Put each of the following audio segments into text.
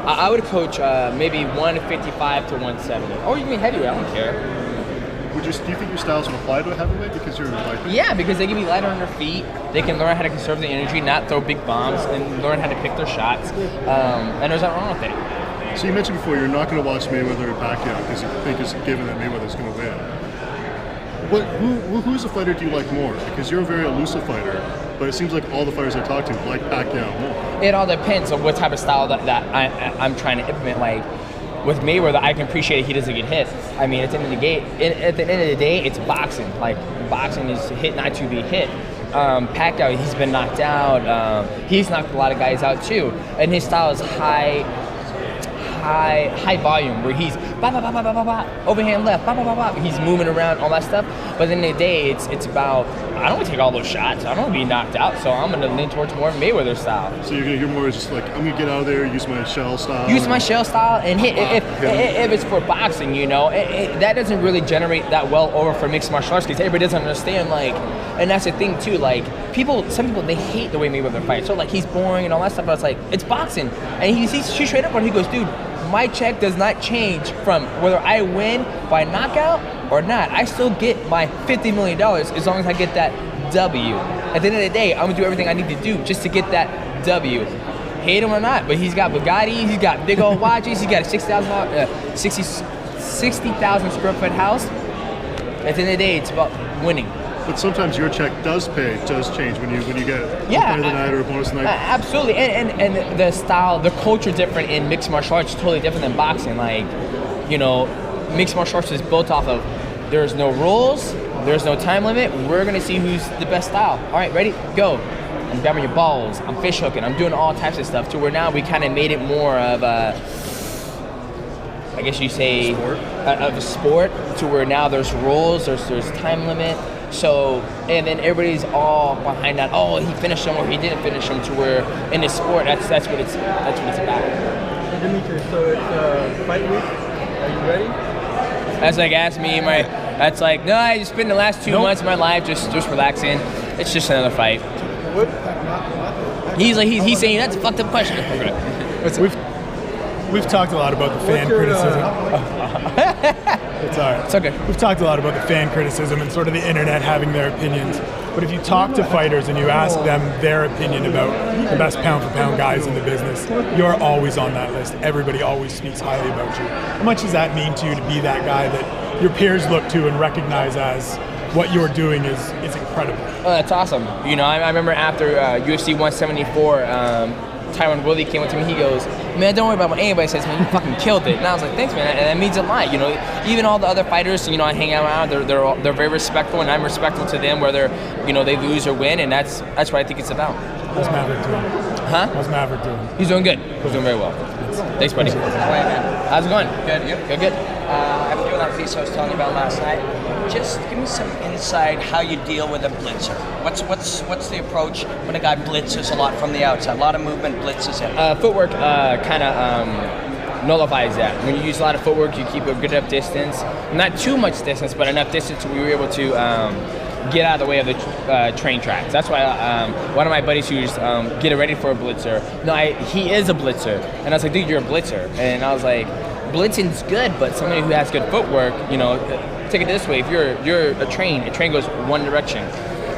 I would coach maybe 155 to 170. Or you can be heavyweight, I don't care. Do you think your styles will apply to a heavyweight because you're like? Yeah, because they can be lighter on their feet. They can learn how to conserve the energy, not throw big bombs, and learn how to pick their shots. And there's nothing wrong with it. So you mentioned before you're not going to watch Mayweather and Pacquiao because you think it's given that Mayweather's going to win. Who's a fighter do you like more? Because you're a very elusive fighter, but it seems like all the fighters I talk to like Pacquiao more. It all depends on what type of style that I'm trying to implement. Like with Mayweather, I can appreciate he doesn't get hit. I mean, at the end of the day, it's boxing. Like boxing is hit not to be hit. Pacquiao, he's been knocked out. He's knocked a lot of guys out too, and his style is high volume, where he's bah, bah, bah, bah, bah, bah, bah, overhand left, bah, bah, bah, bah. He's moving around, all that stuff. But at the end of the day, it's about, I don't want to take all those shots. I don't want to be knocked out, so I'm going to lean towards more Mayweather style. So you're more just like, I'm going to get out of there, use my shell style. Use my shell style and hit. If it's for boxing, you know, that doesn't really generate that well over for mixed martial arts because everybody doesn't understand, like, and that's the thing too, like, some people, they hate the way Mayweather fights. So, like, he's boring and all that stuff, but it's like, it's boxing. And he straight up when he goes, dude, my check does not change from whether I win by knockout or not. I still get my $50 million as long as I get that W. At the end of the day, I'm gonna do everything I need to do just to get that W. Hate him or not, but he's got Bugattis, he's got big old watches, he's got a 60,000 square foot house. At the end of the day, it's about winning. But sometimes your check does change when you get a fight of the night or a bonus night. Absolutely, and the style, the culture different in mixed martial arts is totally different than boxing. Like, you know, mixed martial arts is built off of there's no rules, there's no time limit. We're gonna see who's the best style. All right, ready, go. I'm grabbing your balls, I'm fish hooking, I'm doing all types of stuff. To where now we kind of made it more of a, I guess you say, of a sport. To where now there's rules, there's time limit. So, and then everybody's all behind that. Oh, he finished him or he didn't finish him. To where in this sport, that's what it's about. Dimitri, so it's fight week. Are you ready? That's like ask me, that's like, no, I just spent the last 2 months of my life just relaxing. It's just another fight. What? He's saying that's a fucked up question. We've talked a lot about the fan criticism. It's all right. It's okay. We've talked a lot about the fan criticism and sort of the internet having their opinions. But if you talk to fighters and you ask them their opinion about the best pound-for-pound guys in the business, you're always on that list. Everybody always speaks highly about you. How much does that mean to you to be that guy that your peers look to and recognize as what you're doing is incredible? That's awesome. You know, I remember after UFC 174, Tyron Woodley came up to me, he goes, man, don't worry about what anybody says, man, you fucking killed it. And I was like, thanks, man, and that means a lot. You know, even all the other fighters, you know, I hang out around, they're very respectful, and I'm respectful to them, whether, you know, they lose or win, and that's what I think it's about. How's Maverick doing? Huh? How's Maverick doing? He's doing good. He's doing very well. Thanks, buddy. How's it going? Good, you? Good. I'm doing that piece I was telling you about last night. Just give me some insight how you deal with a blitzer. What's the approach when a guy blitzes a lot from the outside? A lot of movement blitzes in. Footwork kind of nullifies that. When you use a lot of footwork, you keep a good enough distance. Not too much distance, but enough distance we were able to get out of the way of the train tracks. That's why one of my buddies who's getting ready for a blitzer, he is a blitzer. And I was like, dude, you're a blitzer. And I was like, blitzing's good, but somebody who has good footwork, you know, take it this way, if you're a train goes one direction.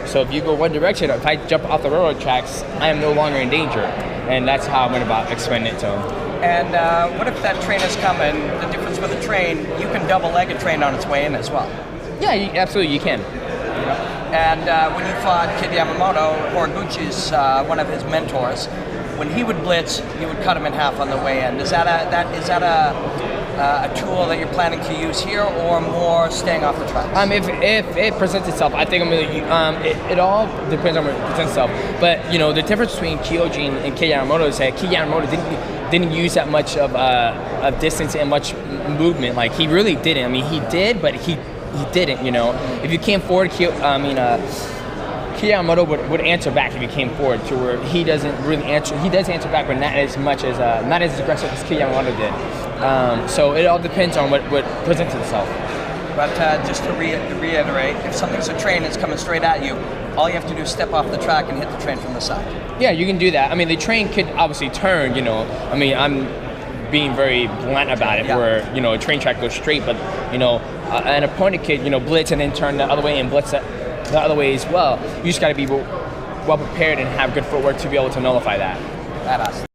So if you go one direction, if I jump off the railroad tracks, I am no longer in danger. And that's how I went about explaining it to him. And what if that train is coming? The difference with a train, you can double leg a train on its way in as well. Yeah, absolutely, you can. And when you fought Kid Yamamoto, Horiguchi's one of his mentors, when he would blitz, he would cut him in half on the way in. Is that a tool that you're planning to use here, or more staying off the tracks? If it presents itself, I think I'm gonna. It all depends on what it presents itself. But you know, the difference between Kyoji and Kid Yamamoto is that Kid Yamamoto didn't use that much of distance and much movement. Like he really didn't. I mean, he did, but he didn't. You know, if you came forward, Kid Yamamoto would answer back if he came forward. To where he doesn't really answer. He does answer back, but not as much as not as aggressive as Kid Yamamoto did. So it all depends on what presents itself. But just to reiterate, if something's a train that's coming straight at you, all you have to do is step off the track and hit the train from the side. Yeah, you can do that. I mean, the train could obviously turn, you know. I mean, I'm being very blunt about it, where a train track goes straight, but an opponent could blitz and then turn the other way and blitz the other way as well. You just got to be well prepared and have good footwork to be able to nullify that. Badass.